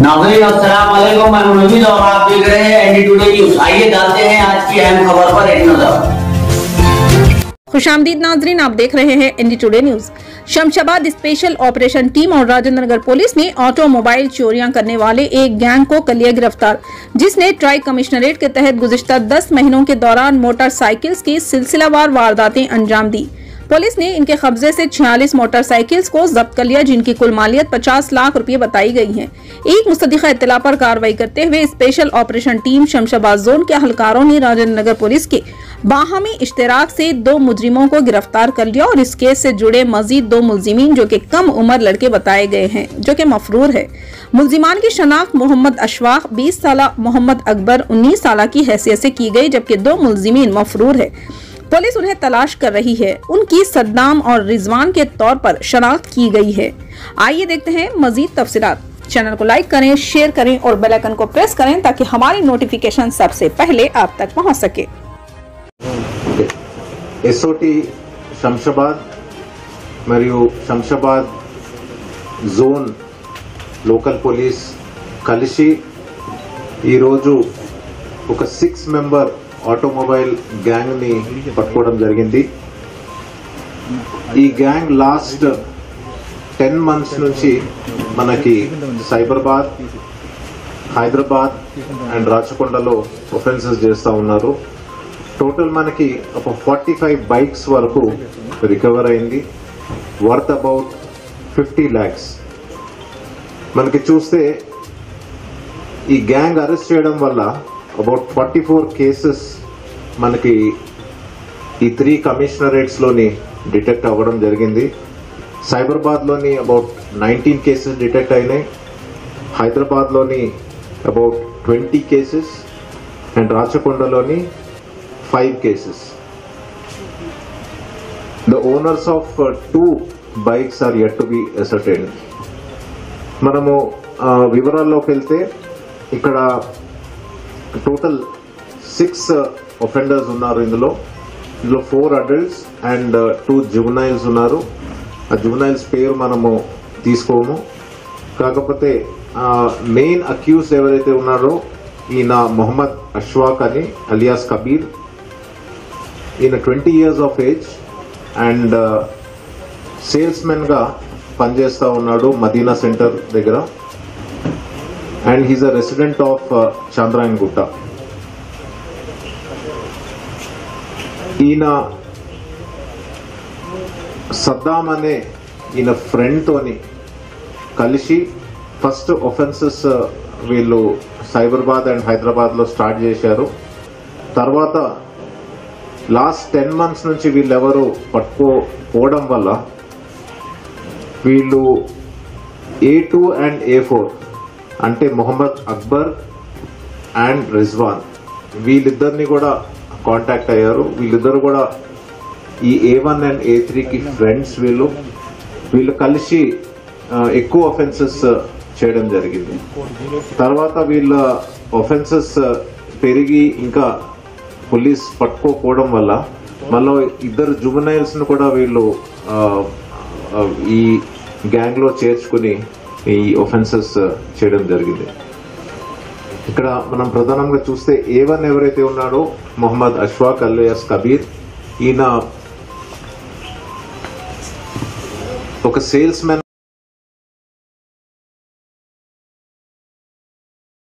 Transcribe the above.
नाज़रीन अस्सलाम वालेकुम, मैं नवीद और आप देख रहे हैं एनडी टुडे न्यूज़। आइए डालते हैं आज की अहम खबर पर एक नजर। खुशामदीद नाजरीन, आप देख रहे हैं ND today news. Shamshabad special operation team और राजेंद्र नगर पुलिस ने ऑटोमोबाइल चोरियां करने वाले एक गैंग को कर लिया गिरफ्तार, जिसने ट्राई कमिश्नरेट के तहत गुज़िश्ता 10 महीनों के दौरान मोटरसाइकिल्स की सिलसिलावार वारदातें अंजाम दी। पुलिस ने इनके कब्जे से 46 मोटरसाइकिल्स को जब्त कर लिया, जिनकी कुल मालियत 50 लाख रुपए बताई गई है। एक मुस्तदिका इत्तला पर कार्रवाई करते हुए special operation team Shamshabad zone के अहलकारों ने राजेंद्र नगर पुलिस के बाहमी इश्तराक से 2 मुजरिमों को गिरफ्तार कर लिया और इस केस से जुड़े मजीद 2 मुलजिमीन जो कि कम उम्र लड़के बताए गए हैं, जो कि मफरूर है। मुलजिमान की शनाख्त मोहम्मद अशफाक 20 साल, मोहम्मद अकबर 19 साल की हैसियत से की गई, जबकि 2 मुलजिमीन मफरूर है। पुलिस उन्हें तलाश कर रही है। उनकी सद्दाम और रिजवान के तौर पर शनाख्त की गई है। आइए देखते हैं मजीद तफसीलात। चैनल को लाइक करें, शेयर करें और बेल आइकन को प्रेस करें ताकि हमारी नोटिफिकेशन सबसे पहले आप तक पहुंच सके। एसओटी शमशाबाद मरियु शमशाबाद जोन लोकल पुलिस కలిసి ఈ రోజు ఒక 6 మెంబర్ ఆటోమొబైల్ గ్యాంగ్ ని పట్టుకోవడం జరిగింది। ఈ గ్యాంగ్ లాస్ట్ 10 మంత్స్ నుంచి మనకి సైబరాబాద్, హైదరాబాద్ అండ్ రాచకొండలో ఒఫెన్సెస్ చేస్తూ ఉన్నారు। టోటల్ మనకి ఒక 45 బైక్స్ వరకు రికవర్ అయింది, వర్త్ అబౌట్ 50 lakhs। మనకి చూస్తే ఈ గ్యాంగ్ అరెస్ట్ చేయడం వల్ల అబౌట్ 44 కేసెస్ మనకి ఈ 3 కమిషనరేట్స్ లోని డిటెక్ట్ అవ్వడం జరిగింది। సైబరాబాద్ లోని అబౌట్ 19 కేసెస్ డిటెక్ట్ అయినాయి, హైదరాబాద్ లోని అబౌట్ 20 కేసెస్ అండ్ రాచకొండలోని 5 cases. The owners of 2 bikes are yet to be ascertained। మనము వివరాల్లోకి వెళ్తే ఇక్కడ టోటల్ 6 ఒఫెండర్స్ ఉన్నారు। ఇందులో 4 అడల్ట్స్ అండ్ 2 జువెనైల్స్ ఉన్నారు। ఆ జువెనైల్స్ పేరు మనము తీసుకోము, కాకపోతే మెయిన్ అక్యూజ్ ఎవరైతే ఉన్నారో ఈయన మొహమ్మద్ అష్వాక్ అని అలియాస్ కబీర్। ఈయన 20 years of age and sales men గా పనిచేస్తూ ఉన్నాడు మదీనా సెంటర్ దగ్గర, and he's a resident of Chandrayaan గుట్ట। ఈయన సద్దాం అనే ఈయన ఫ్రెండ్ తోని కలిసి ఫస్ట్ ఒఫెన్సెస్ వీళ్ళు సైబరాబాద్ అండ్ హైదరాబాద్ లో స్టార్ట్ చేశారు। తర్వాత లాస్ట్ 10 months నుంచి వీళ్ళెవరు పట్టుకోపోవడం వల్ల వీళ్ళు A2 అండ్ A4 అంటే మొహమ్మద్ అక్బర్ అండ్ రిజ్వాన్ వీళ్ళిద్దరిని కూడా కాంటాక్ట్ అయ్యారు। వీళ్ళిద్దరు కూడా ఈ A1 అండ్ A3కి ఫ్రెండ్స్। వీళ్ళు కలిసి ఎక్కువ ఒఫెన్సెస్ చేయడం జరిగింది। తర్వాత వీళ్ళ ఒఫెన్సెస్ పెరిగి ఇంకా పోలీస్ పట్టుకోకపోవడం వల్ల మళ్ళీ 2 జువెనైల్స్ ను కూడా వీళ్ళు ఈ గ్యాంగ్ లో చేర్చుకుని ఈ ఒఫెన్సెస్ చేయడం జరిగింది। ఇక్కడ మనం ప్రధానంగా చూస్తే A1 ఎవరైతే ఉన్నాడో మొహమ్మద్ అష్వాక్ అలియాస్ కబీర్, ఈయన ఒక సేల్స్ మెన్